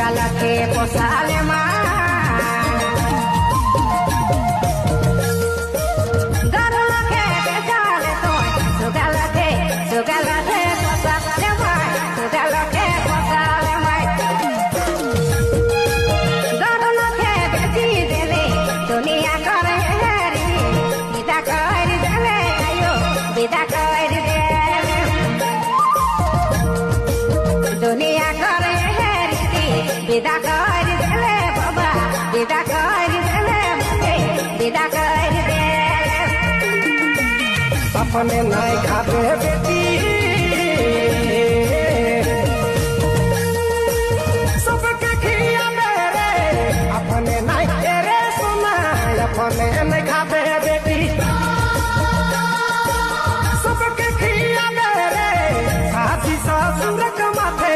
सुगलके पोसाले माँ गरलके बेचाले तो सुगलके पोसाले माँ सुगलके पोसाले माँ गरलके बेची देले दुनिया करे हेरी विदा कर देले आयो विदा कर देले दुनिया करे हेरी विदा कर देले बाबा विदा कर देले विदा कर देले अपने नहीं खाते बेटी सबके खिया मेरे अपने नहीं तेरे सुना अपने नहीं खाते बेटी सबके खिया मेरे साथी ससुर के माथे